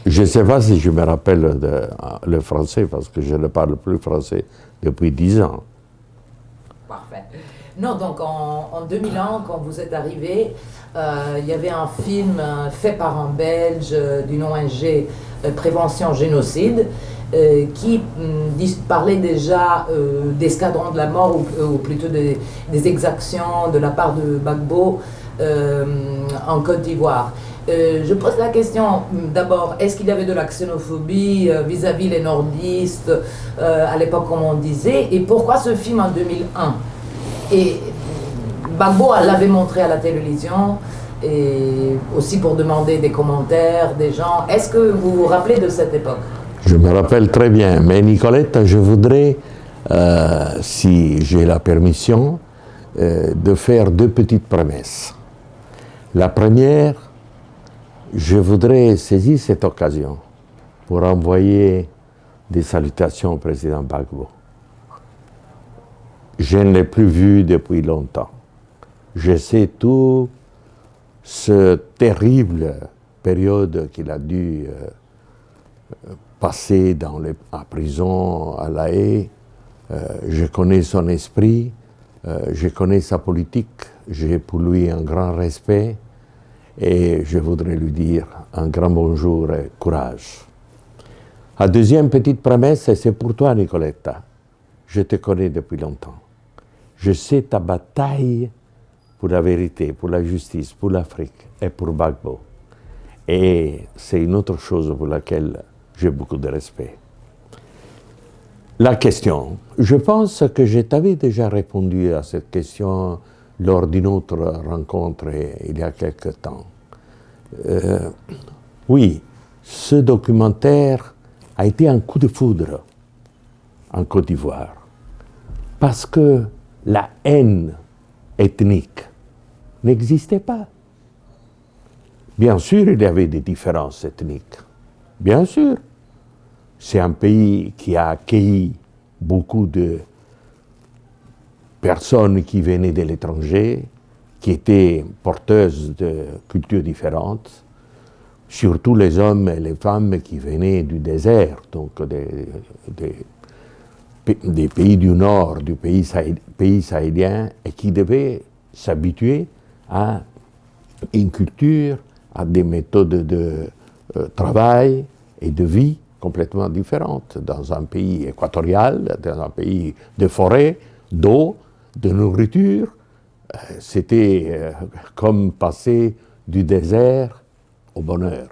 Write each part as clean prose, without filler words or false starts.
Je ne sais pas si je me rappelle le français, parce que je ne parle plus français depuis 10 ans. Parfait. Non, donc en 2001, quand vous êtes arrivé, il y avait un film fait par un Belge d'une ONG Prévention Génocide qui parlait déjà d'escadrons de la mort ou plutôt des exactions de la part de Gbagbo en Côte d'Ivoire. Je pose la question d'abord, est-ce qu'il y avait de la xénophobie vis-à-vis les nordistes à l'époque, comme on disait, et pourquoi ce film en 2001? Et Gbagbo l'avait montré à la télévision, et aussi pour demander des commentaires des gens. Est-ce que vous vous rappelez de cette époque? Je me rappelle très bien, mais Nicolette, je voudrais, si j'ai la permission, de faire 2 petites promesses. La première, je voudrais saisir cette occasion pour envoyer des salutations au président Gbagbo. Je ne l'ai plus vu depuis longtemps. Je sais tout ce terrible période qu'il a dû passer en prison à La Haye. Je connais son esprit, je connais sa politique, j'ai pour lui un grand respect. Et je voudrais lui dire un grand bonjour et courage. La deuxième petite promesse, c'est pour toi, Nicoletta. Je te connais depuis longtemps. Je sais ta bataille pour la vérité, pour la justice, pour l'Afrique et pour Gbagbo. Et c'est une autre chose pour laquelle j'ai beaucoup de respect. La question, je pense que je t'avais déjà répondu à cette question lors d'une autre rencontre il y a quelque temps. Oui, ce documentaire a été un coup de foudre en Côte d'Ivoire, parce que la haine ethnique n'existait pas. Bien sûr, il y avait des différences ethniques, bien sûr. C'est un pays qui a accueilli beaucoup de personnes qui venaient de l'étranger, qui étaient porteuses de cultures différentes, surtout les hommes et les femmes qui venaient du désert, donc des pays du nord, du pays sahélien, et qui devaient s'habituer à une culture, à des méthodes de travail et de vie complètement différentes, dans un pays équatorial, dans un pays de forêt, d'eau, de nourriture. C'était comme passer du désert au bonheur.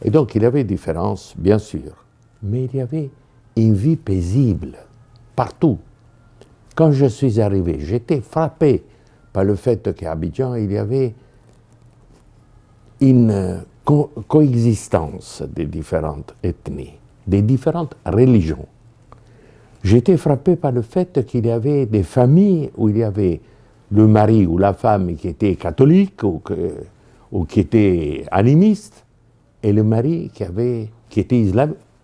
Et donc il y avait des différences, bien sûr, mais il y avait une vie paisible partout. Quand je suis arrivé, j'étais frappé par le fait qu'à Abidjan, il y avait une coexistence des différentes ethnies, des différentes religions. J'étais frappé par le fait qu'il y avait des familles où il y avait le mari ou la femme qui était catholique ou qui était animiste, et le mari qui était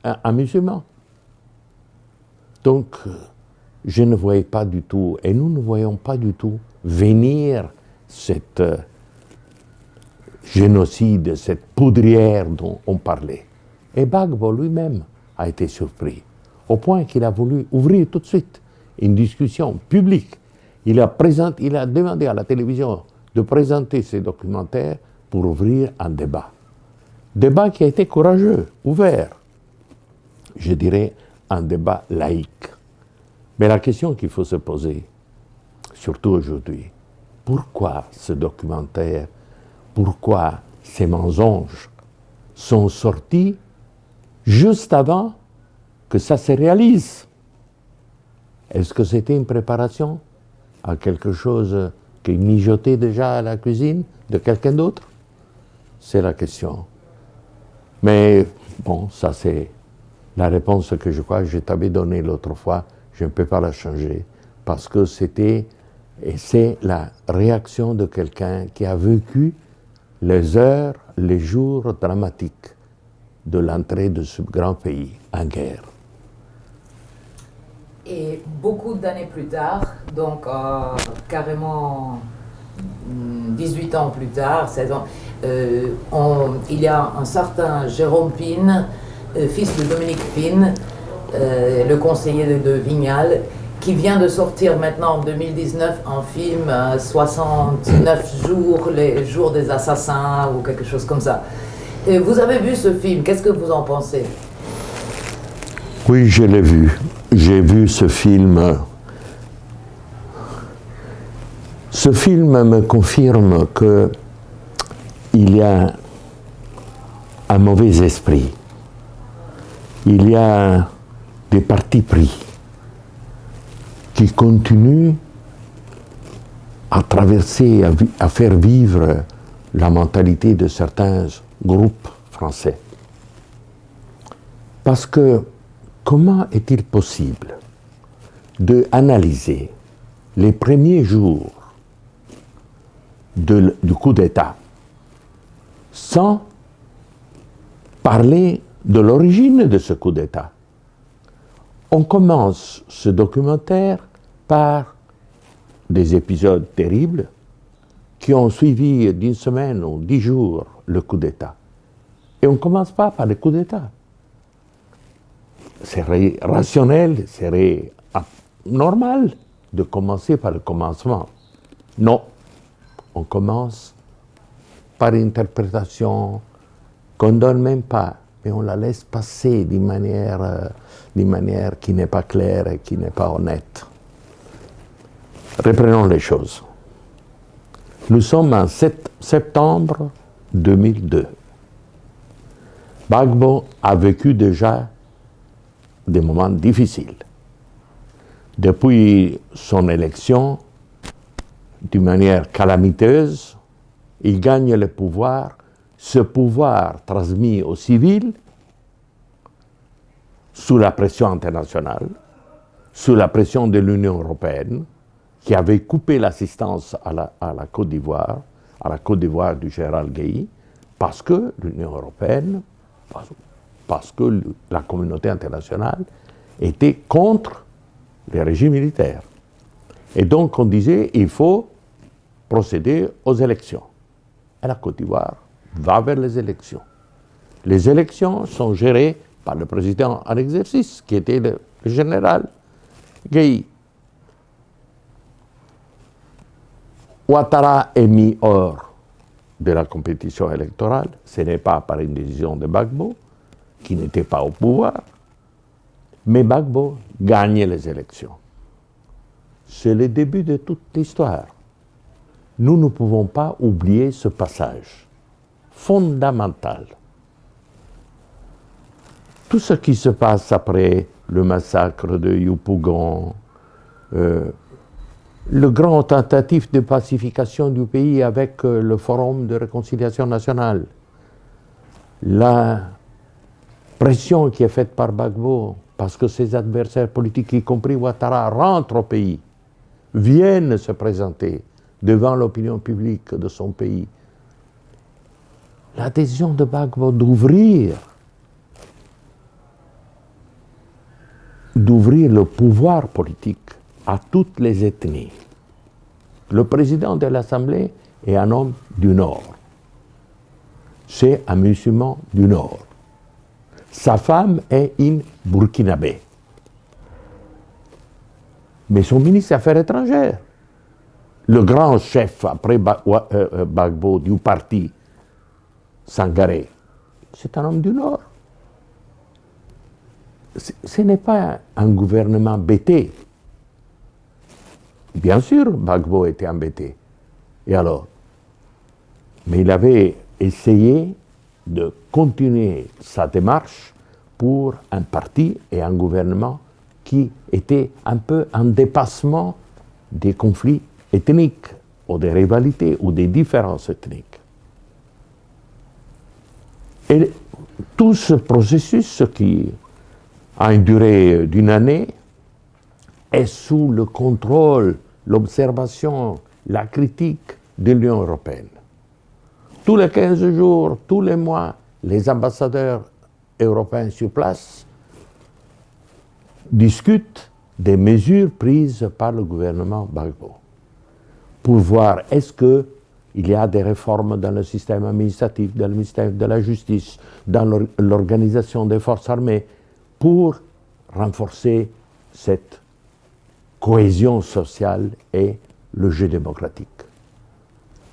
un musulman. Donc, je ne voyais pas du tout, et nous ne voyons pas du tout venir cette génocide, cette poudrière dont on parlait. Et Gbagbo lui-même a été surpris, au point qu'il a voulu ouvrir tout de suite une discussion publique. Il a demandé à la télévision de présenter ses documentaires pour ouvrir un débat. Débat qui a été courageux, ouvert. Je dirais un débat laïque. Mais la question qu'il faut se poser, surtout aujourd'hui, pourquoi ce documentaire, pourquoi ces mensonges sont sortis juste avant que ça se réalise? Est-ce que c'était une préparation à quelque chose qui mijotait déjà à la cuisine de quelqu'un d'autre? C'est la question. Mais bon, ça c'est la réponse que je crois que je t'avais donnée l'autre fois. Je ne peux pas la changer parce que c'était et c'est la réaction de quelqu'un qui a vécu les heures, les jours dramatiques de l'entrée de ce grand pays en guerre. Et beaucoup d'années plus tard, donc carrément 18 ans plus tard, 16 ans, il y a un certain Jérôme Pin, fils de Dominique Pin, le conseiller de Vignal, qui vient de sortir maintenant en 2019 un film 69 jours, les jours des assassins ou quelque chose comme ça. Et vous avez vu ce film, qu'est-ce que vous en pensez? Oui, je l'ai vu. J'ai vu ce film. Ce film me confirme qu'il y a un mauvais esprit. Il y a des partis pris qui continuent à traverser, à faire vivre la mentalité de certains groupes français. Parce que comment est-il possible d'analyser les premiers jours du coup d'État sans parler de l'origine de ce coup d'État? On commence ce documentaire par des épisodes terribles qui ont suivi d'une semaine ou 10 jours le coup d'État. Et on ne commence pas par le coup d'État. Serait rationnel, serait normal de commencer par le commencement. Non, on commence par une interprétation qu'on ne donne même pas, mais on la laisse passer d'une manière qui n'est pas claire et qui n'est pas honnête. Reprenons les choses. Nous sommes en septembre 2002. Gbagbo a vécu déjà des moments difficiles. Depuis son élection, d'une manière calamiteuse, il gagne le pouvoir. Ce pouvoir transmis aux civils, sous la pression internationale, sous la pression de l'Union européenne, qui avait coupé l'assistance à la Côte d'Ivoire, du général Guèye, parce que l'Union européenne, parce que la communauté internationale était contre les régimes militaires. Et donc on disait, il faut procéder aux élections. Et la Côte d'Ivoire va vers les élections. Les élections sont gérées par le président en exercice, qui était le général Guèye. Ouattara est mis hors de la compétition électorale. Ce n'est pas par une décision de Gbagbo, qui n'était pas au pouvoir, mais Gbagbo gagne les élections. C'est le début de toute l'histoire. Nous ne pouvons pas oublier ce passage fondamental. Tout ce qui se passe après le massacre de Yopougon, le grand tentative de pacification du pays avec le Forum de réconciliation nationale, la pression qui est faite par Gbagbo, parce que ses adversaires politiques, y compris Ouattara, rentrent au pays, viennent se présenter devant l'opinion publique de son pays. La décision de Gbagbo d'ouvrir le pouvoir politique à toutes les ethnies. Le président de l'Assemblée est un homme du Nord. C'est un musulman du Nord. Sa femme est une Burkinabé. Mais son ministre des Affaires étrangères, le grand chef après Gbagbo du parti Sangaré, c'est un homme du Nord. Ce n'est pas un gouvernement bêté. Bien sûr, Gbagbo était embêté. Et alors? Mais il avait essayé de continuer sa démarche pour un parti et un gouvernement qui était un peu en dépassement des conflits ethniques, ou des rivalités, ou des différences ethniques. Et tout ce processus qui a une durée d'une année est sous le contrôle, l'observation, la critique de l'Union européenne. tous les 15 jours, tous les mois, les ambassadeurs européens sur place discutent des mesures prises par le gouvernement Gbagbo pour voir est-ce qu'il y a des réformes dans le système administratif, dans le ministère de la Justice, dans l'organisation des forces armées, pour renforcer cette cohésion sociale et le jeu démocratique.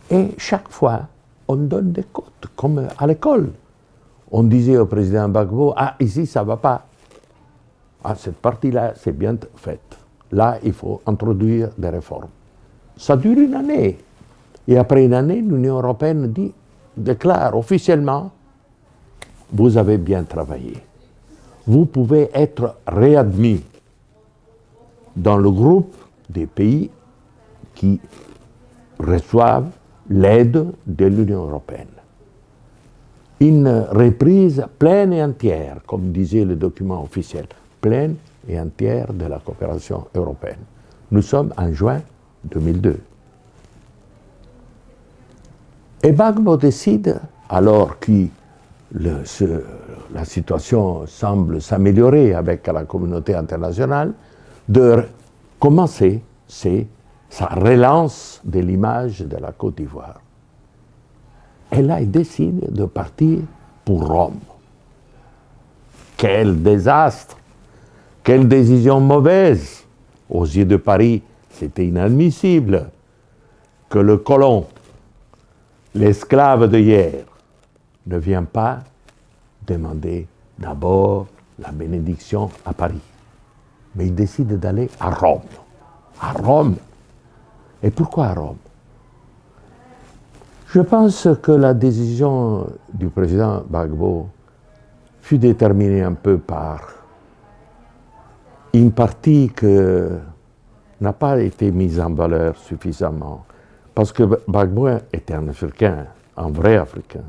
Et chaque fois, on donne des cotes, comme à l'école. On disait au président Gbagbo, « Ah, ici, ça ne va pas. Ah, cette partie-là, c'est bien faite. Là, il faut introduire des réformes. » Ça dure une année. Et après une année, l'Union européenne déclare officiellement, « Vous avez bien travaillé. Vous pouvez être réadmis dans le groupe des pays qui reçoivent l'aide de l'Union européenne. » Une reprise pleine et entière, comme disait le document officiel, pleine et entière de la coopération européenne. Nous sommes en juin 2002. Et Gbagbo décide, alors que la situation semble s'améliorer avec la communauté internationale, de commencer sa relance de l'image de la Côte d'Ivoire. Et là, il décide de partir pour Rome. Quel désastre! Quelle décision mauvaise! Aux yeux de Paris, c'était inadmissible que le colon, l'esclave de hier, ne vienne pas demander d'abord la bénédiction à Paris. Mais il décide d'aller à Rome. À Rome. Et pourquoi à Rome? Je pense que la décision du président Gbagbo fut déterminée un peu par une partie qui n'a pas été mise en valeur suffisamment. Parce que Gbagbo était un Africain, un vrai Africain.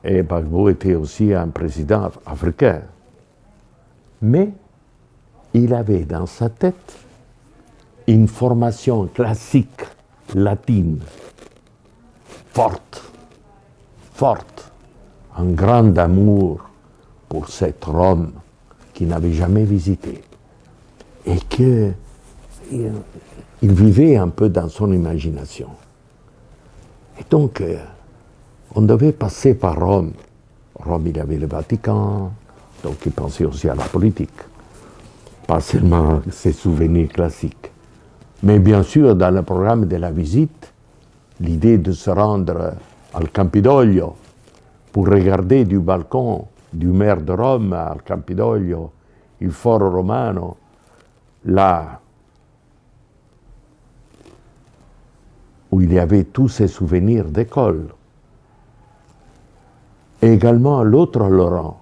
Et Gbagbo était aussi un président africain. Mais il avait dans sa tête une formation classique latine, forte, un grand amour pour cette Rome qu'il n'avait jamais visitée. Et qu'il vivait un peu dans son imagination. Et donc, on devait passer par Rome. Rome, il y avait le Vatican, donc il pensait aussi à la politique. Pas seulement ses souvenirs classiques. Mais bien sûr, dans le programme de la visite, l'idée de se rendre al Campidoglio pour regarder du balcon du maire de Rome al Campidoglio il foro romano, là où il y avait tous ses souvenirs d'école. Et également l'autre Laurent.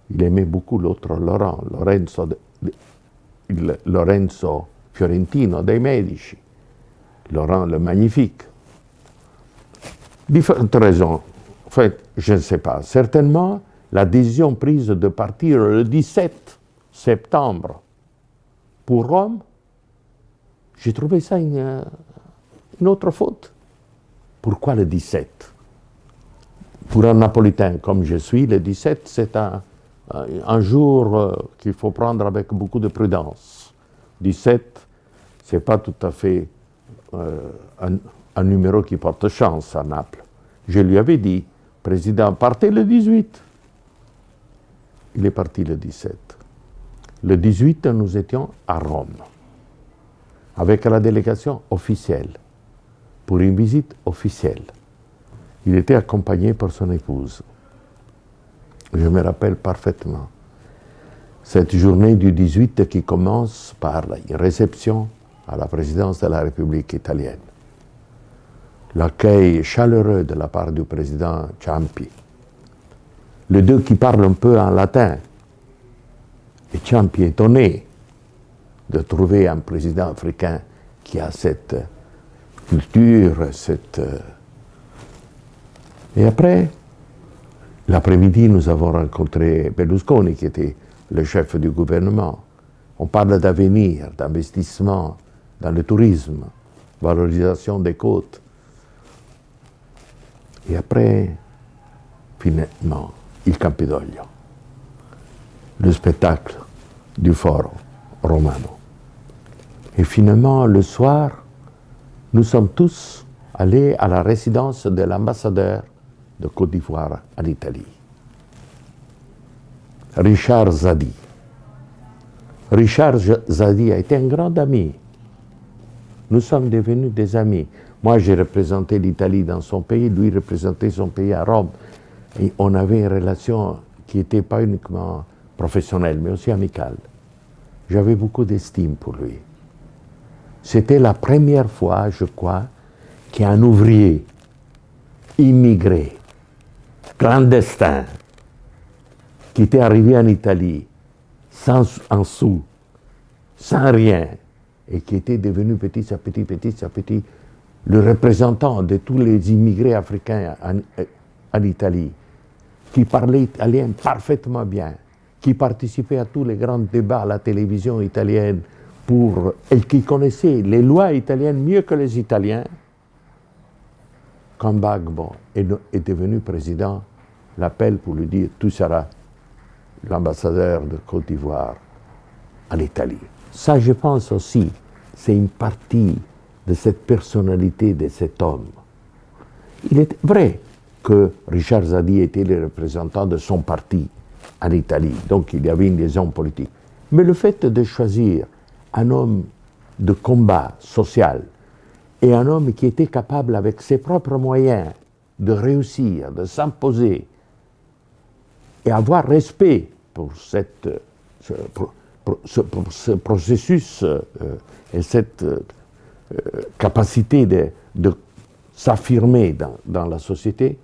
Il aimait beaucoup l'autre Laurent, Lorenzo Fiorentino dei Medici, Laurent le Magnifique. Différentes raisons. En fait, je ne sais pas. Certainement, la décision prise de partir le 17 septembre pour Rome, j'ai trouvé ça une autre faute. Pourquoi le 17? Pour un Napolitain comme je suis, le 17, c'est un jour qu'il faut prendre avec beaucoup de prudence. 17, ce n'est pas tout à fait un numéro qui porte chance à Naples. Je lui avais dit, président, partez le 18. Il est parti le 17. Le 18, nous étions à Rome, avec la délégation officielle, pour une visite officielle. Il était accompagné par son épouse. Je me rappelle parfaitement cette journée du 18 qui commence par une réception à la présidence de la République italienne. L'accueil chaleureux de la part du président Ciampi. Les deux qui parlent un peu en latin. Et Ciampi étonné de trouver un président africain qui a cette culture, Et après, l'après-midi, nous avons rencontré Berlusconi, qui était le chef du gouvernement. On parle d'avenir, d'investissement dans le tourisme, valorisation des côtes. Et après, finalement, il Campidoglio, le spectacle du Foro Romano. Et finalement, le soir, nous sommes tous allés à la résidence de l'ambassadeur de Côte d'Ivoire en Italie, Richard Zadi. Richard Zadi a été un grand ami. Nous sommes devenus des amis. Moi, j'ai représenté l'Italie dans son pays, lui représentait son pays à Rome. Et on avait une relation qui n'était pas uniquement professionnelle, mais aussi amicale. J'avais beaucoup d'estime pour lui. C'était la première fois, je crois, qu'un ouvrier immigré, clandestin, qui était arrivé en Italie, sans un sou, sans rien, et qui était devenu petit à petit, le représentant de tous les immigrés africains en Italie, qui parlait italien parfaitement bien, qui participait à tous les grands débats à la télévision italienne, et qui connaissait les lois italiennes mieux que les Italiens, quand Gbagbo est devenu président, l'appel pour lui dire « Tu seras l'ambassadeur de Côte d'Ivoire en Italie ». Ça, je pense aussi, c'est une partie de cette personnalité de cet homme. Il est vrai que Richard Zadi était le représentant de son parti en Italie, donc il y avait une liaison politique. Mais le fait de choisir un homme de combat social et un homme qui était capable, avec ses propres moyens, de réussir, de s'imposer et avoir respect pour ce processus et cette capacité de s'affirmer dans la société,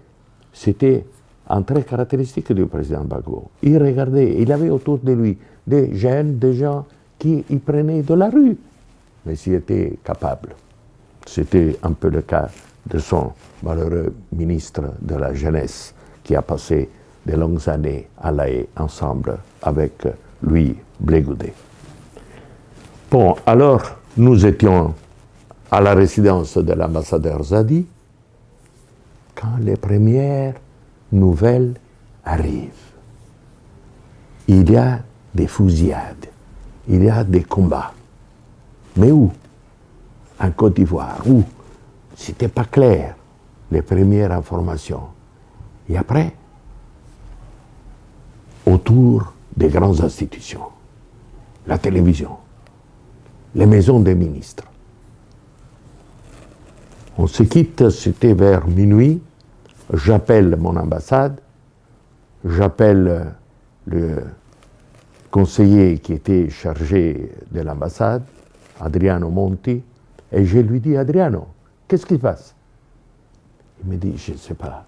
c'était un trait caractéristique du président Gbagbo. Il regardait, il avait autour de lui des jeunes, des gens qui y prenaient de la rue, mais s'il était capable. C'était un peu le cas de son malheureux ministre de la Jeunesse qui a passé de longues années à La Haye ensemble avec Louis Blégoudet. Bon, alors nous étions à la résidence de l'ambassadeur Zadi quand les premières nouvelles arrivent. Il y a des fusillades, il y a des combats. Mais où? En Côte d'Ivoire. Où? C'était pas clair, les premières informations. Et après, autour des grandes institutions, la télévision, les maisons des ministres. On se quitte, c'était vers minuit, j'appelle mon ambassade, j'appelle le conseiller qui était chargé de l'ambassade, Adriano Monti, et je lui dis, Adriano, qu'est-ce qui se passe? Il me dit, je ne sais pas,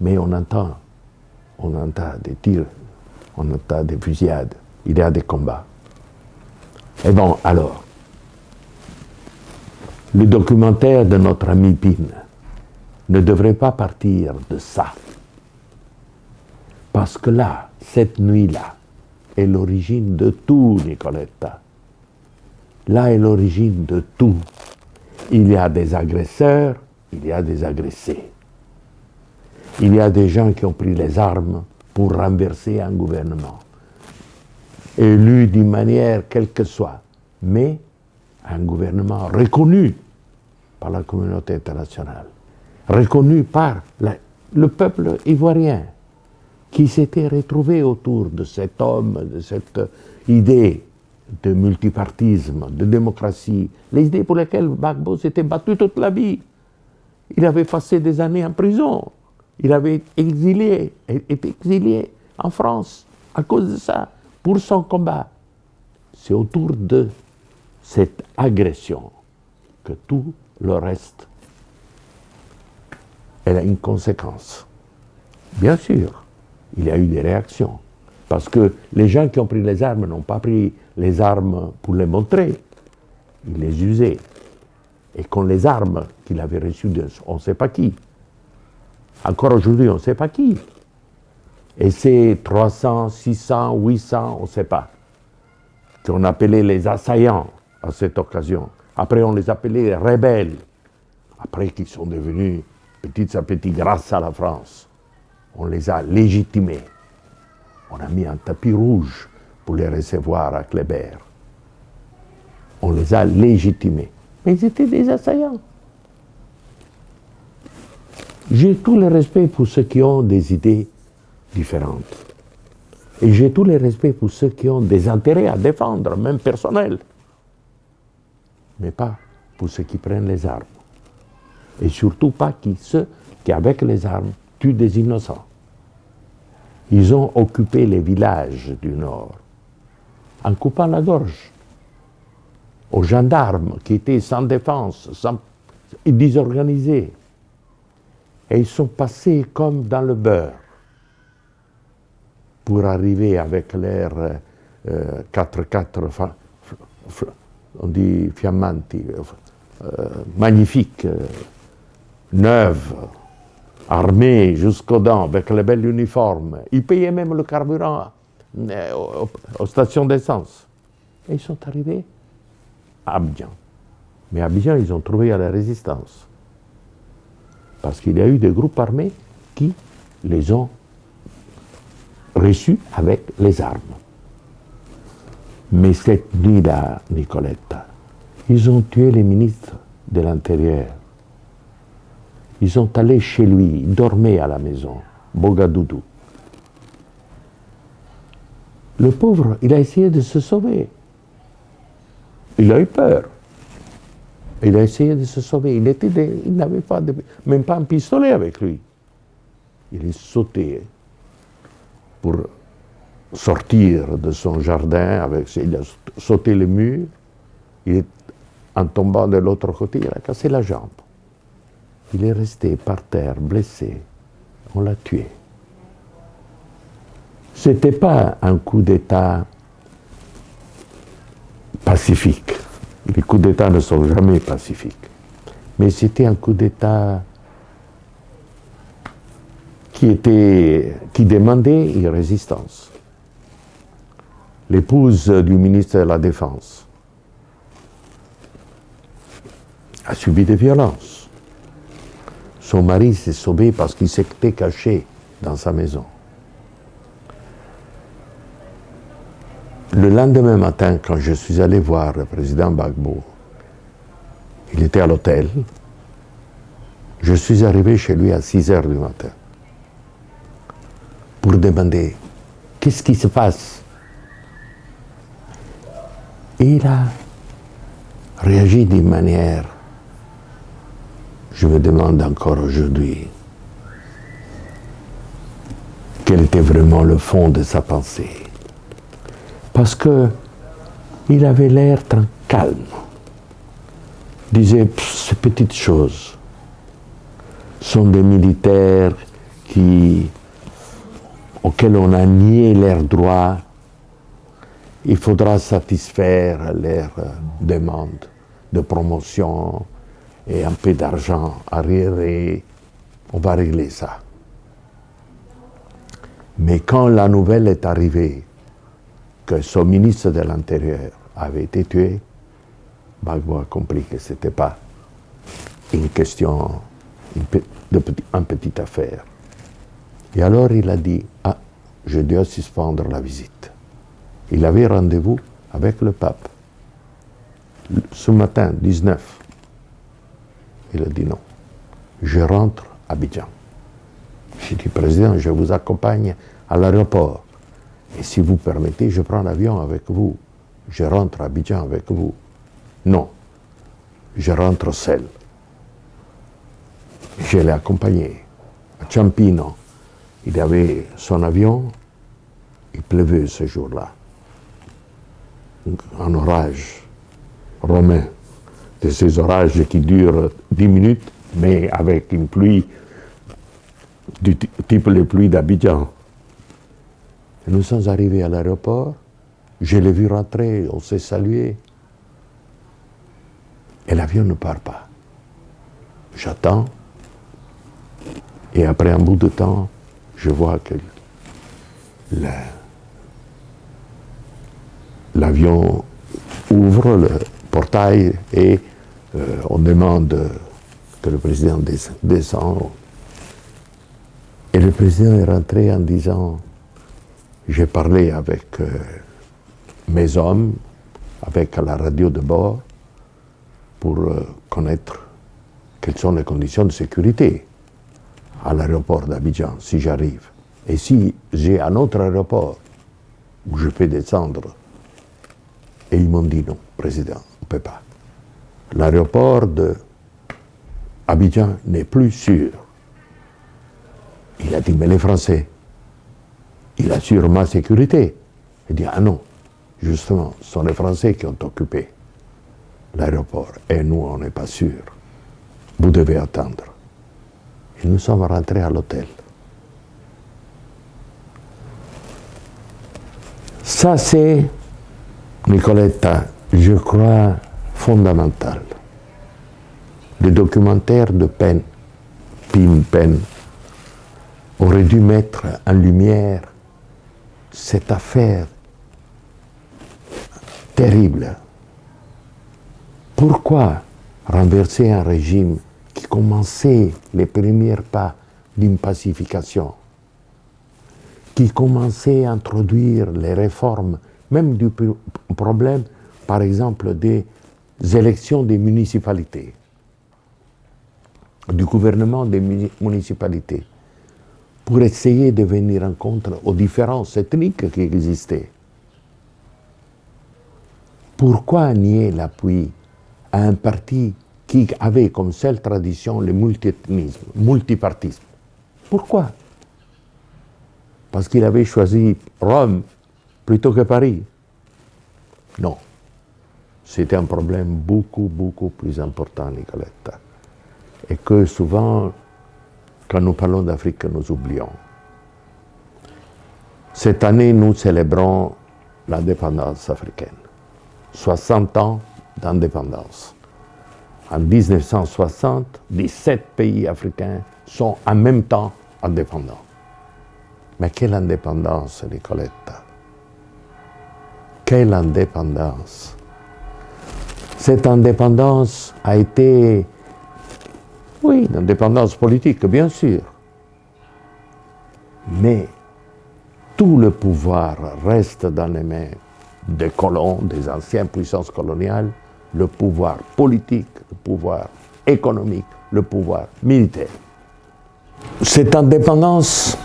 mais on entend des tirs, on entend des fusillades, il y a des combats. Et bon, alors, le documentaire de notre ami Pin ne devrait pas partir de ça. Parce que là, cette nuit-là, est l'origine de tout, Nicoletta. Là est l'origine de tout. Il y a des agresseurs, il y a des agressés. Il y a des gens qui ont pris les armes pour renverser un gouvernement, élu d'une manière quelle que soit, mais un gouvernement reconnu par la communauté internationale, reconnu par le peuple ivoirien, qui s'était retrouvé autour de cet homme, de cette idée de multipartisme, de démocratie, les idées pour lesquelles Gbagbo s'était battu toute la vie. Il avait passé des années en prison, il avait été exilé en France à cause de ça, pour son combat. C'est autour de cette agression que tout le reste elle a une conséquence. Bien sûr, il y a eu des réactions, parce que les gens qui ont pris les armes n'ont pas pris les armes pour les montrer, ils les usaient. Et qu'on les armes qu'il avait reçues de on ne sait pas qui, encore aujourd'hui on ne sait pas qui, et c'est 300, 600, 800, on ne sait pas, qu'on appelait les assaillants à cette occasion. Après on les appelait les rebelles, après qu'ils sont devenus petit à petit, grâce à la France, on les a légitimés. On a mis un tapis rouge pour les recevoir à Kléber. On les a légitimés. Mais ils étaient des assaillants. J'ai tout le respect pour ceux qui ont des idées différentes. Et j'ai tout le respect pour ceux qui ont des intérêts à défendre, même personnels. Mais pas pour ceux qui prennent les armes. Et surtout pas ceux qui, avec les armes, tuent des innocents. Ils ont occupé les villages du Nord en coupant la gorge aux gendarmes qui étaient sans défense, et désorganisés. Et ils sont passés comme dans le beurre pour arriver avec l'air 4x4, on dit fiammanti, magnifique, neuve, armés jusqu'aux dents, avec les belles uniformes. Ils payaient même le carburant aux stations d'essence. Et ils sont arrivés à Abidjan. Mais à Abidjan, ils ont trouvé à la résistance. Parce qu'il y a eu des groupes armés qui les ont reçus avec les armes. Mais cette nuit-là, Nicoletta, ils ont tué les ministres de l'Intérieur. Ils sont allés chez lui, ils dormaient à la maison, Bogadoudou. Le pauvre, il a essayé de se sauver. Il a eu peur. Il a essayé de se sauver. Il n'avait pas même pas un pistolet avec lui. Il est sauté pour sortir de son jardin. Il a sauté le mur. En tombant de l'autre côté, il a cassé la jambe. Il est resté par terre, blessé. On l'a tué. Ce n'était pas un coup d'État pacifique. Les coups d'État ne sont jamais pacifiques. Mais c'était un coup d'État qui demandait une résistance. L'épouse du ministre de la Défense a subi des violences. Son mari s'est sauvé parce qu'il s'était caché dans sa maison. Le lendemain matin, quand je suis allé voir le président Gbagbo, il était à l'hôtel. Je suis arrivé chez lui à 6 heures du matin pour demander qu'est-ce qui se passe. Et il a réagi d'une manière, je me demande encore aujourd'hui, quel était vraiment le fond de sa pensée. Parce qu'il avait l'air très calme. Il disait, ces petites choses sont des militaires auxquels on a nié leurs droits. Il faudra satisfaire leurs demandes de promotion et un peu d'argent arriéré. On va régler ça. Mais quand la nouvelle est arrivée, que son ministre de l'Intérieur avait été tué, Gbagbo a compris que ce n'était pas une question, une petite affaire. Et alors il a dit, je dois suspendre la visite. Il avait rendez-vous avec le pape. Ce matin, 19. Il a dit non. Je rentre à Abidjan. J'ai dit, président, je vous accompagne à l'aéroport. Et si vous permettez, je prends l'avion avec vous. Je rentre à Abidjan avec vous. Non, je rentre seul. Je l'ai accompagné. À Ciampino, il avait son avion. Il pleuvait ce jour-là. Un orage romain. De ces orages qui durent 10 minutes, mais avec une pluie du type les pluies d'Abidjan. Nous sommes arrivés à l'aéroport, je l'ai vu rentrer, on s'est salué. Et l'avion ne part pas. J'attends, et après un bout de temps, je vois que l'avion ouvre le portail et on demande que le président descend. Et le président est rentré en disant, j'ai parlé avec mes hommes, avec la radio de bord, pour connaître quelles sont les conditions de sécurité à l'aéroport d'Abidjan, si j'arrive. Et si j'ai un autre aéroport où je peux descendre. Et ils m'ont dit non, président, on ne peut pas. L'aéroport d'Abidjan n'est plus sûr. Il a dit, mais les Français, il assure ma sécurité. Il dit, ah non, justement, ce sont les Français qui ont occupé l'aéroport. Et nous, on n'est pas sûrs. Vous devez attendre. Et nous sommes rentrés à l'hôtel. Ça, c'est, Nicoletta, je crois, fondamental. Le documentaire de Pen, Pim Pen, aurait dû mettre en lumière cette affaire terrible. Pourquoi renverser un régime qui commençait les premiers pas d'une pacification, qui commençait à introduire les réformes, même du problème, par exemple, des élections des municipalités, du gouvernement des municipalités, pour essayer de venir en contre aux différences ethniques qui existaient. Pourquoi nier l'appui à un parti qui avait comme seule tradition le multiethnisme, multipartisme? Pourquoi? Parce qu'il avait choisi Rome plutôt que Paris? Non. C'était un problème beaucoup plus important, Nicoletta. Et que souvent, quand nous parlons d'Afrique, nous oublions. Cette année, nous célébrons l'indépendance africaine. 60 ans d'indépendance. En 1960, 17 pays africains sont en même temps indépendants. Mais quelle indépendance, Nicoletta! Quelle indépendance! Cette indépendance a été, oui, une indépendance politique, bien sûr. Mais tout le pouvoir reste dans les mains des colons, des anciennes puissances coloniales, le pouvoir politique, le pouvoir économique, le pouvoir militaire. Cette indépendance,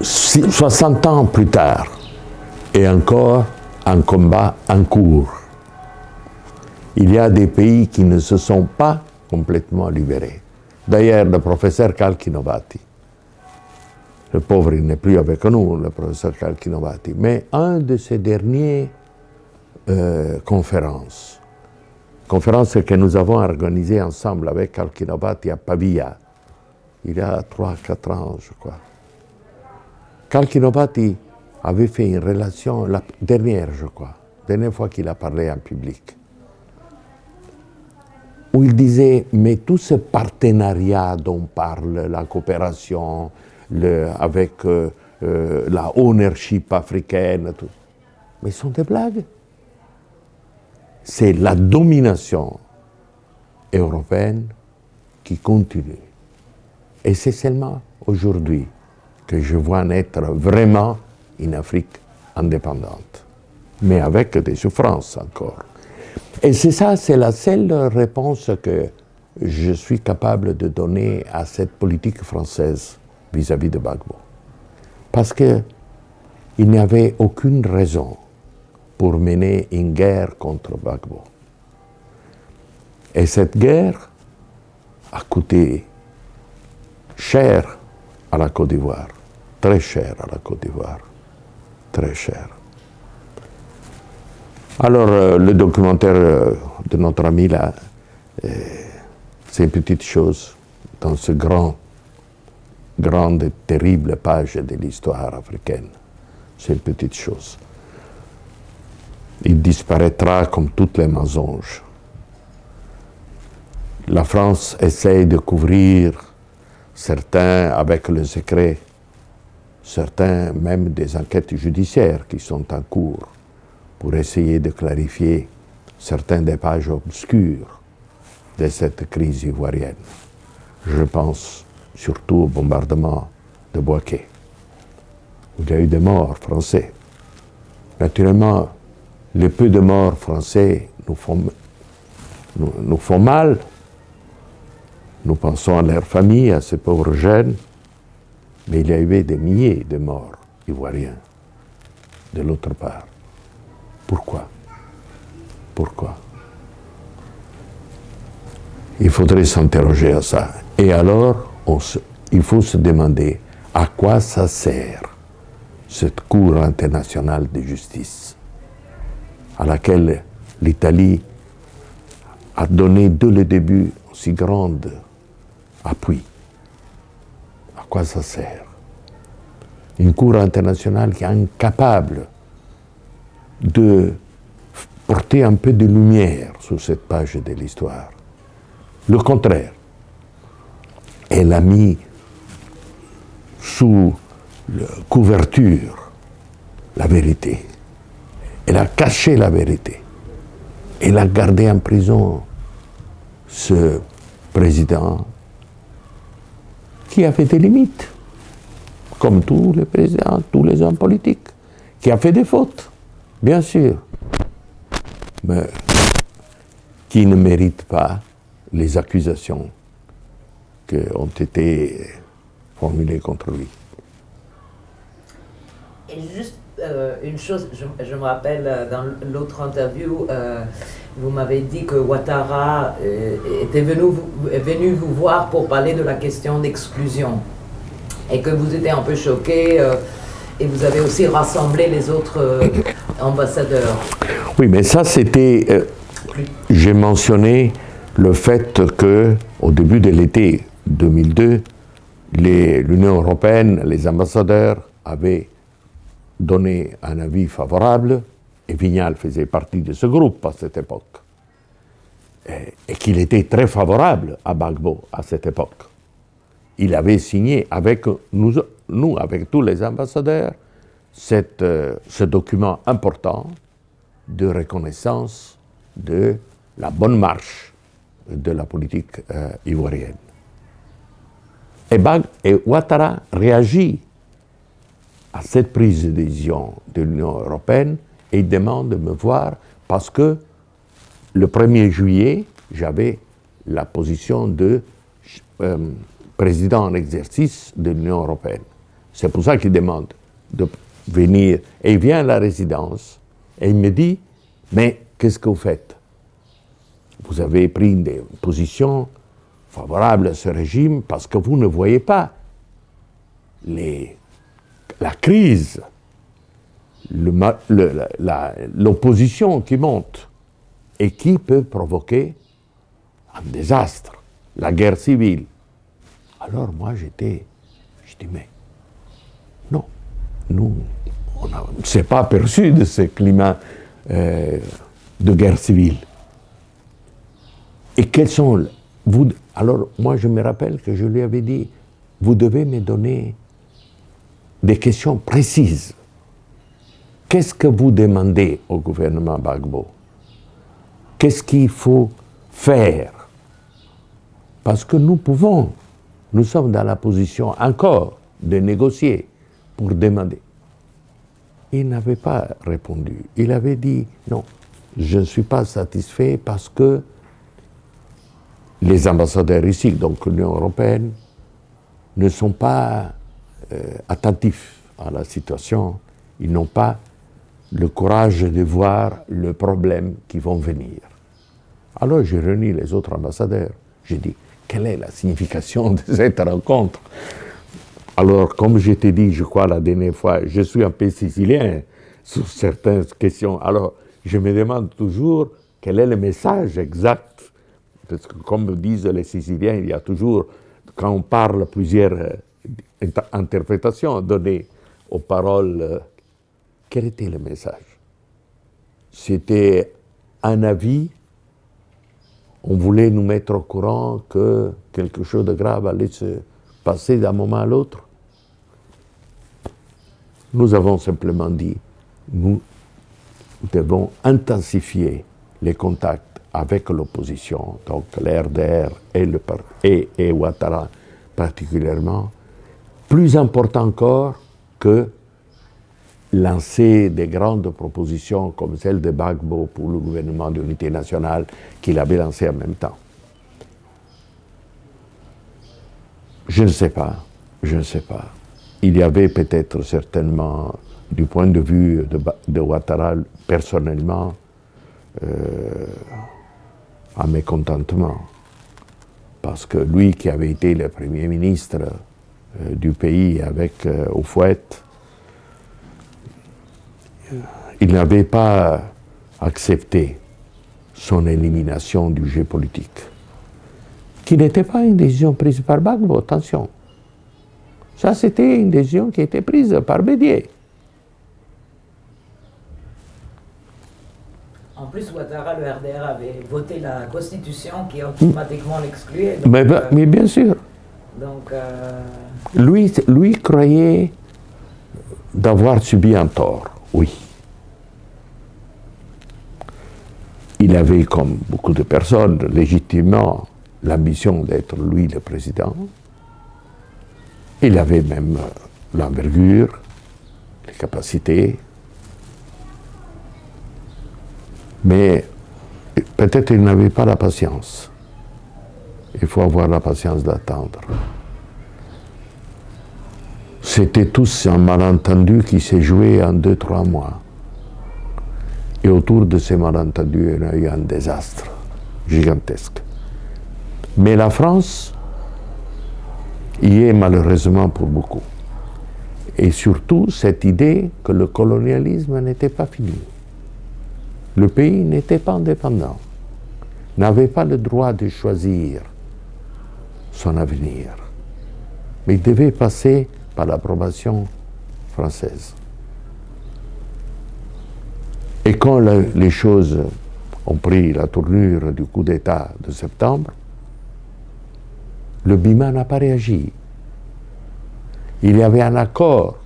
60 ans plus tard, est encore un combat en cours. Il y a des pays qui ne se sont pas complètement libérés. D'ailleurs, le professeur Kalkinovati, le pauvre, il n'est plus avec nous, le professeur Kalkinovati, mais un de ses derniers conférences que nous avons organisées ensemble avec Kalkinovati à Pavia, il y a 3-4 ans, je crois. Kalkinovati avait fait une relation, la dernière, je crois, dernière fois qu'il a parlé en public, où il disait, mais tout ce partenariat dont on parle, la coopération avec la ownership africaine, tout, mais ce sont des blagues. C'est la domination européenne qui continue. Et c'est seulement aujourd'hui que je vois naître vraiment une Afrique indépendante, mais avec des souffrances encore. Et c'est ça, c'est la seule réponse que je suis capable de donner à cette politique française vis-à-vis de Gbagbo. Parce qu'il n'y avait aucune raison pour mener une guerre contre Gbagbo. Et cette guerre a coûté cher à la Côte d'Ivoire, très cher à la Côte d'Ivoire, très cher. Alors, le documentaire de notre ami là, c'est une petite chose dans ce grande et terrible page de l'histoire africaine. C'est une petite chose. Il disparaîtra comme toutes les mensonges. La France essaye de couvrir certains avec le secret, certains même des enquêtes judiciaires qui sont en cours, pour essayer de clarifier certaines des pages obscures de cette crise ivoirienne. Je pense surtout au bombardement de Bouaké. Il y a eu des morts français. Naturellement, les peu de morts français nous font mal. Nous pensons à leurs familles, à ces pauvres jeunes, mais il y a eu des milliers de morts ivoiriens de l'autre part. Pourquoi? Pourquoi? Il faudrait s'interroger à ça. Et alors, il faut se demander à quoi ça sert cette Cour internationale de justice à laquelle l'Italie a donné dès le début aussi grand appui. À quoi ça sert? Une Cour internationale qui est incapable de porter un peu de lumière sur cette page de l'histoire. Le contraire, elle a mis sous couverture la vérité. Elle a caché la vérité. Elle a gardé en prison ce président qui a fait des limites, comme tous les présidents, tous les hommes politiques, qui a fait des fautes, bien sûr, mais qui ne mérite pas les accusations qui ont été formulées contre lui. Et juste une chose, je me rappelle dans l'autre interview, vous m'avez dit que Ouattara était venu vous voir pour parler de la question d'exclusion et que vous étiez un peu choqué et vous avez aussi rassemblé les autres ambassadeurs. Oui, mais ça c'était... j'ai mentionné le fait qu'au début de l'été 2002, l'Union européenne, les ambassadeurs avaient donné un avis favorable, et Vignal faisait partie de ce groupe à cette époque, et qu'il était très favorable à Gbagbo à cette époque. Il avait signé avec nous avec tous les ambassadeurs, ce document important de reconnaissance de la bonne marche de la politique ivoirienne. Et Ouattara réagit à cette prise de décision de l'Union européenne et il demande de me voir parce que le 1er juillet, j'avais la position de président en exercice de l'Union européenne. C'est pour ça qu'il demande de venir. Et il vient à la résidence et il me dit, mais qu'est-ce que vous faites? Vous avez pris des positions favorables à ce régime parce que vous ne voyez pas la crise, l'opposition qui monte et qui peut provoquer un désastre, la guerre civile. Alors moi je dis mais non, nous on ne s'est pas aperçu de ce climat de guerre civile. Et quels sont alors moi je me rappelle que je lui avais dit, vous devez me donner des questions précises. Qu'est-ce que vous demandez au gouvernement Gbagbo? Qu'est-ce qu'il faut faire? Parce que nous sommes dans la position encore de négocier pour demander. Il n'avait pas répondu. Il avait dit non, je ne suis pas satisfait parce que les ambassadeurs ici, donc l'Union européenne, ne sont pas attentifs à la situation. Ils n'ont pas le courage de voir le problème qui vont venir. Alors j'ai réuni les autres ambassadeurs. J'ai dit, quelle est la signification de cette rencontre? Alors, comme je t'ai dit, je crois, la dernière fois, je suis un peu sicilien sur certaines questions. Alors, je me demande toujours quel est le message exact. Parce que, comme disent les Siciliens, il y a toujours, quand on parle, plusieurs interprétations données aux paroles. Quel était le message? C'était un avis. On voulait nous mettre au courant que quelque chose de grave allait se passer d'un moment à l'autre. Nous avons simplement dit, nous devons intensifier les contacts avec l'opposition, donc le RDR et Ouattara particulièrement, plus important encore que lancer des grandes propositions comme celle de Gbagbo pour le gouvernement d'unité nationale qu'il avait lancé en même temps. Je ne sais pas. Il y avait peut-être certainement, du point de vue de Ouattara, personnellement, un mécontentement. Parce que lui qui avait été le Premier ministre du pays avec Houphouët, il n'avait pas accepté son élimination du jeu politique, qui n'était pas une décision prise par Gbagbo, attention. Ça, c'était une décision qui était prise par Bédier. En plus, Ouattara, le RDR, avait voté la Constitution qui automatiquement l'excluait. Mais bien sûr. Donc, lui croyait d'avoir subi un tort, oui. Il avait, comme beaucoup de personnes, légitimement l'ambition d'être lui le président. Il avait même l'envergure, les capacités. Mais peut-être il n'avait pas la patience. Il faut avoir la patience d'attendre. C'était tous un malentendu qui s'est joué en 2-3 mois. Et autour de ces malentendus, il y a eu un désastre gigantesque. Mais la France y est malheureusement pour beaucoup. Et surtout cette idée que le colonialisme n'était pas fini. Le pays n'était pas indépendant, n'avait pas le droit de choisir son avenir. Mais il devait passer par l'approbation française. Et quand les choses ont pris la tournure du coup d'État de septembre, le BIMA n'a pas réagi. Il y avait un accord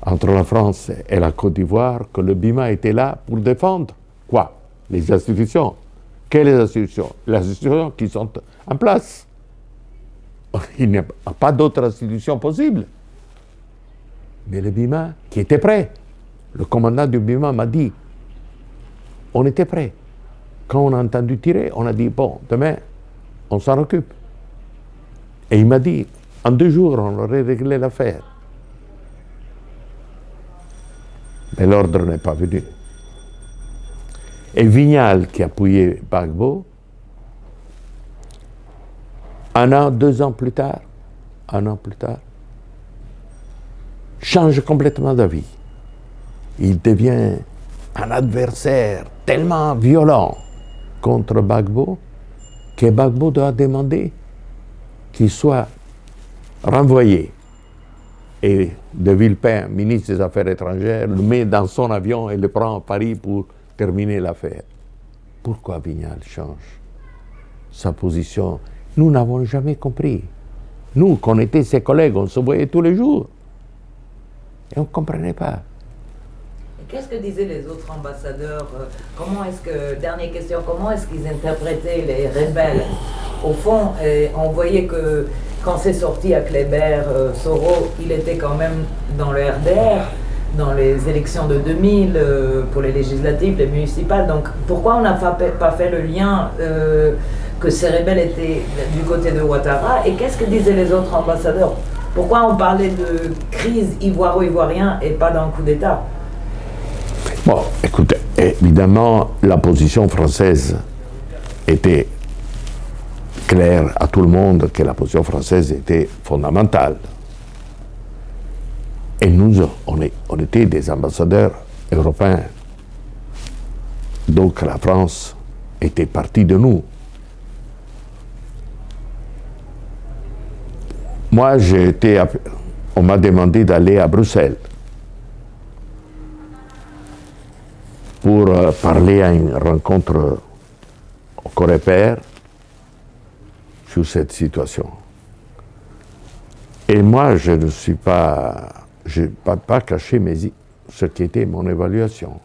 entre la France et la Côte d'Ivoire que le BIMA était là pour défendre quoi? Les institutions. Quelles institutions? Les institutions qui sont en place. Il n'y a pas d'autres institutions possibles. Mais le BIMA, qui était prêt, le commandant du BIMA m'a dit, on était prêt. Quand on a entendu tirer, on a dit, bon, demain, on s'en occupe. Et il m'a dit, en 2 jours, on aurait réglé l'affaire. Mais l'ordre n'est pas venu. Et Vignal, qui appuyait Gbagbo, 1 an, 2 ans plus tard, change complètement d'avis. Il devient un adversaire tellement violent contre Gbagbo que Gbagbo doit demander qu'il soit renvoyé. Et De Villepin, ministre des Affaires étrangères, le met dans son avion et le prend à Paris pour terminer l'affaire. Pourquoi Vignal change sa position? Nous n'avons jamais compris. Nous, qu'on était ses collègues, on se voyait tous les jours. Et on ne comprenait pas. Qu'est-ce que disaient les autres ambassadeurs? Dernière question, comment est-ce qu'ils interprétaient les rebelles? Au fond, on voyait que quand c'est sorti à Kléber, Soro, il était quand même dans le RDR, dans les élections de 2000, pour les législatives, les municipales. Donc pourquoi on n'a pas fait le lien que ces rebelles étaient du côté de Ouattara? Et qu'est-ce que disaient les autres ambassadeurs? Pourquoi on parlait de crise ivoiro-ivoirien et pas d'un coup d'État? Bon, écoutez, évidemment, la position française était claire à tout le monde que la position française était fondamentale. Et nous, on était des ambassadeurs européens. Donc la France était partie de nous. Moi, on m'a demandé d'aller à Bruxelles pour parler à une rencontre au Coreper sur cette situation. Et moi, je ne suis pas, je n'ai pas caché ce qui était mon évaluation.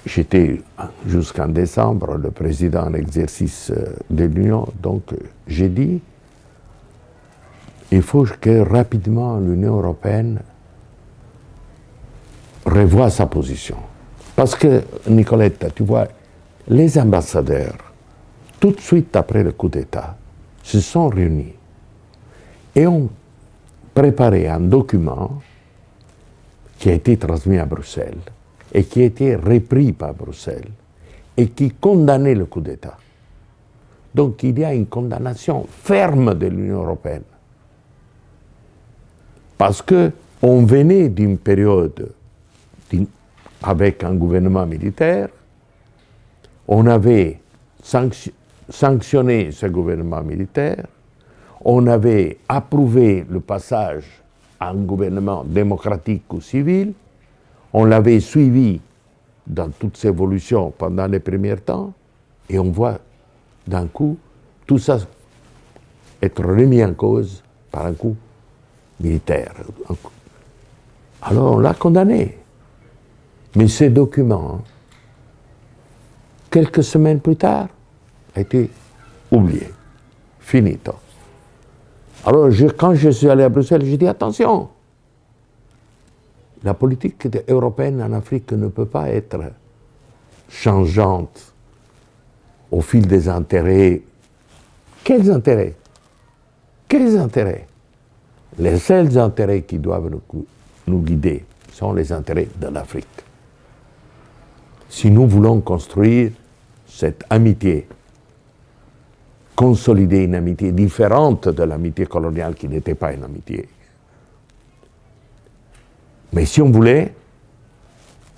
j'étais jusqu'en décembre le président en exercice de l'Union, donc j'ai dit il faut que rapidement l'Union européenne revoie sa position. Parce que, Nicolette, tu vois, les ambassadeurs, tout de suite après le coup d'État, se sont réunis et ont préparé un document qui a été transmis à Bruxelles et qui a été repris par Bruxelles et qui condamnait le coup d'État. Donc il y a une condamnation ferme de l'Union européenne. Parce qu'on venait d'une période avec un gouvernement militaire, on avait sanctionné ce gouvernement militaire, on avait approuvé le passage à un gouvernement démocratique ou civil, on l'avait suivi dans toutes ses évolutions pendant les premiers temps, et on voit d'un coup tout ça être remis en cause par un coup militaire. Alors on l'a condamné. Mais ce document, quelques semaines plus tard, a été oublié, finito. Alors quand je suis allé à Bruxelles, j'ai dit attention, la politique européenne en Afrique ne peut pas être changeante au fil des intérêts. Quels intérêts? Quels intérêts? Les seuls intérêts qui doivent nous guider sont les intérêts de l'Afrique. Si nous voulons construire cette amitié, consolider une amitié différente de l'amitié coloniale qui n'était pas une amitié. Mais si on voulait,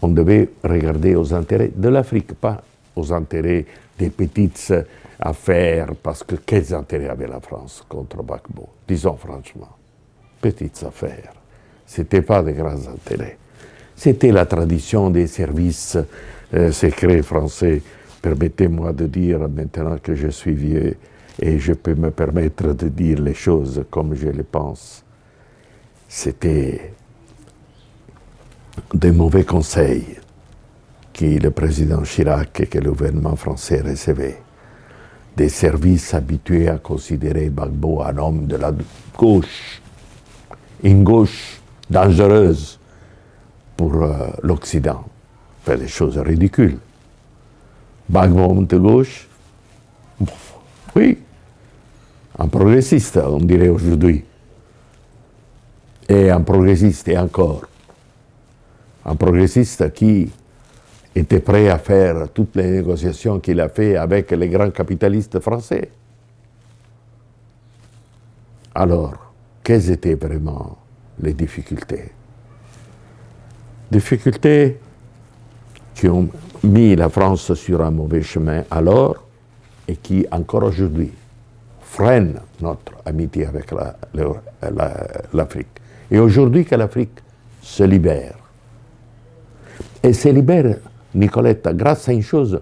on devait regarder aux intérêts de l'Afrique, pas aux intérêts des petites affaires, parce que quels intérêts avait la France contre Gbagbo? Disons franchement, petites affaires. Ce n'était pas de grands intérêts. C'était la tradition des services secrets français. Permettez-moi de dire, maintenant que je suis vieux, et je peux me permettre de dire les choses comme je les pense, c'était des mauvais conseils que le président Chirac et que le gouvernement français recevaient. Des services habitués à considérer Gbagbo un homme de la gauche, une gauche dangereuse pour l'Occident. Fait des choses ridicules. Gbagbo de gauche, oui, un progressiste, on dirait aujourd'hui. Et un progressiste, et encore. Un progressiste qui était prêt à faire toutes les négociations qu'il a fait avec les grands capitalistes français. Alors, quelles étaient vraiment les difficultés? Difficultés qui ont mis la France sur un mauvais chemin alors et qui, encore aujourd'hui, freinent notre amitié avec l'Afrique. Et aujourd'hui que l'Afrique se libère. Et se libère, Nicolette, grâce à une chose,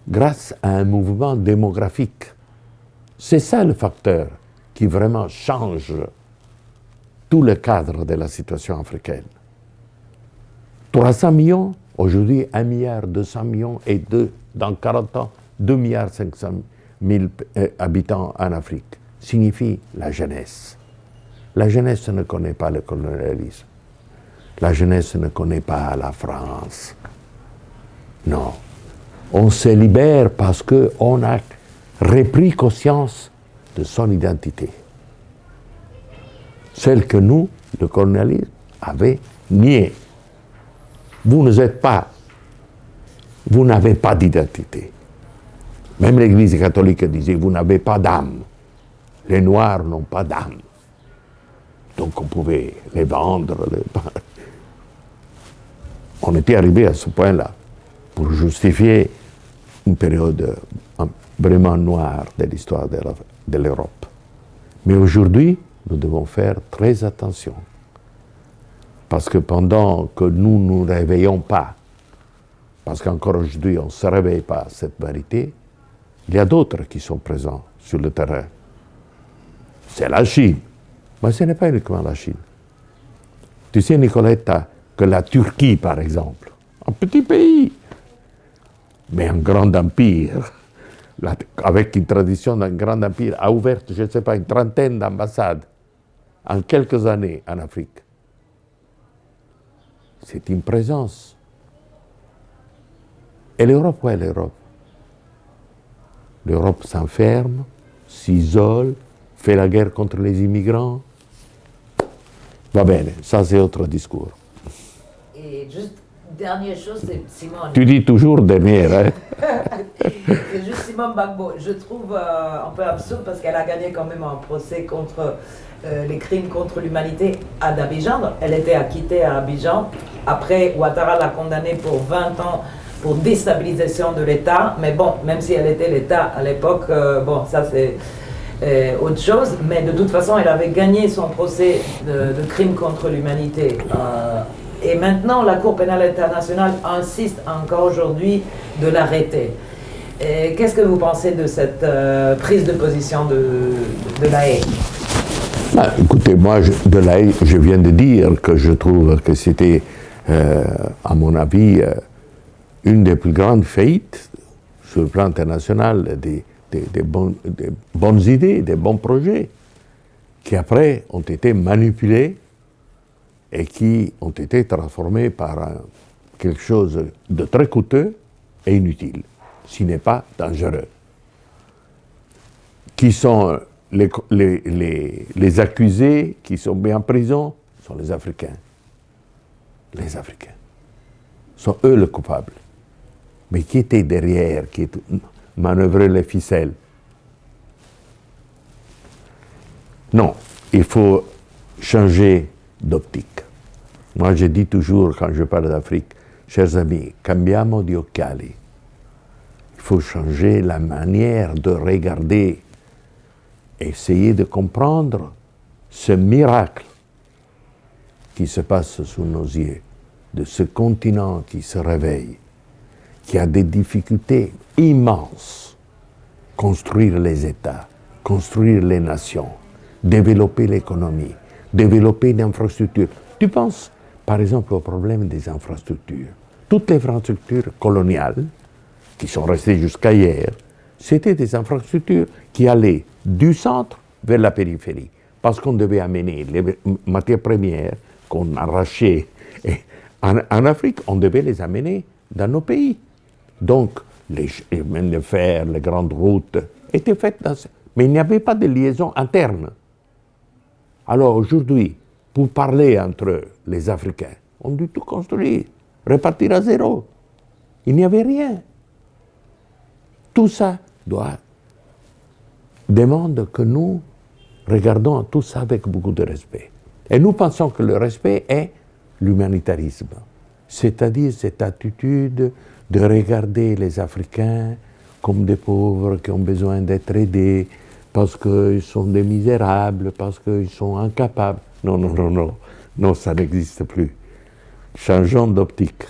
grâce à un mouvement démographique. C'est ça le facteur qui vraiment change tout le cadre de la situation africaine. 300 millions, aujourd'hui 1 milliard 200 millions et dans 40 ans, 2 milliards 500 000 habitants en Afrique, signifie la jeunesse. La jeunesse ne connaît pas le colonialisme. La jeunesse ne connaît pas la France. Non. On se libère parce qu'on a repris conscience de son identité. Celle que nous, le colonialisme, avait niée. Vous n'avez pas d'identité. Même l'Église catholique disait, vous n'avez pas d'âme. Les Noirs n'ont pas d'âme. Donc on pouvait les vendre. On était arrivé à ce point-là pour justifier une période vraiment noire de l'histoire de l'Europe. Mais aujourd'hui, nous devons faire très attention. Parce que pendant que nous ne nous réveillons pas, parce qu'encore aujourd'hui on ne se réveille pas à cette vérité, il y a d'autres qui sont présents sur le terrain. C'est la Chine. Mais ce n'est pas uniquement la Chine. Tu sais, Nicoletta, que la Turquie, par exemple, un petit pays, Mais un grand empire, avec une tradition d'un grand empire, a ouvert, je ne sais pas, une trentaine d'ambassades en quelques années en Afrique. C'est une présence. Et l'Europe, où est l'Europe? L'Europe s'enferme, s'isole, fait la guerre contre les immigrants. Va bene, ça c'est autre discours. Et juste, dernière chose, c'est Simone. Tu dis toujours dernière, hein? C'est juste Simone Gbagbo. Je trouve un peu absurde parce qu'elle a gagné quand même un procès contre les crimes contre l'humanité à Abidjan. Elle était acquittée à Abidjan. Après, Ouattara l'a condamnée pour 20 ans pour déstabilisation de l'État. Mais bon, même si elle était l'État à l'époque, bon, ça c'est autre chose. Mais de toute façon, elle avait gagné son procès de crimes contre l'humanité. Et maintenant, la Cour pénale internationale insiste encore aujourd'hui de l'arrêter. Qu'est-ce que vous pensez de cette prise de position de La Haye? Écoutez, moi, de La Haye, je viens de dire que je trouve que c'était, à mon avis, une des plus grandes faillites sur le plan international des bonnes idées, des bons projets, qui après ont été manipulés et qui ont été transformés par quelque chose de très coûteux et inutile, s'il n'est pas dangereux. Qui sont les accusés qui sont mis en prison sont les Africains. Les Africains. Sont eux les coupables. Mais qui était derrière, qui manœuvrait les ficelles? Non, il faut changer d'optique. Moi, je dis toujours, quand je parle d'Afrique, chers amis, cambiamo di occhiali. Il faut changer la manière de regarder, essayer de comprendre ce miracle qui se passe sous nos yeux, de ce continent qui se réveille, qui a des difficultés immenses. Construire les États, construire les nations, développer l'économie, développer l'infrastructure. Tu penses, par exemple, au problème des infrastructures. Toutes les infrastructures coloniales, qui sont restées jusqu'à hier, c'était des infrastructures qui allaient du centre vers la périphérie, parce qu'on devait amener les matières premières qu'on arrachait en Afrique, on devait les amener dans nos pays. Donc, les chemins de fer, les grandes routes étaient faites mais il n'y avait pas de liaison interne. Alors aujourd'hui, pour parler entre les Africains, on dut tout construire, repartir à zéro. Il n'y avait rien. Tout ça demande que nous regardons tout ça avec beaucoup de respect. Et nous pensons que le respect est l'humanitarisme, c'est-à-dire cette attitude de regarder les Africains comme des pauvres qui ont besoin d'être aidés parce qu'ils sont des misérables, parce qu'ils sont incapables. Non, non, non, non, non, ça n'existe plus. Changeons d'optique.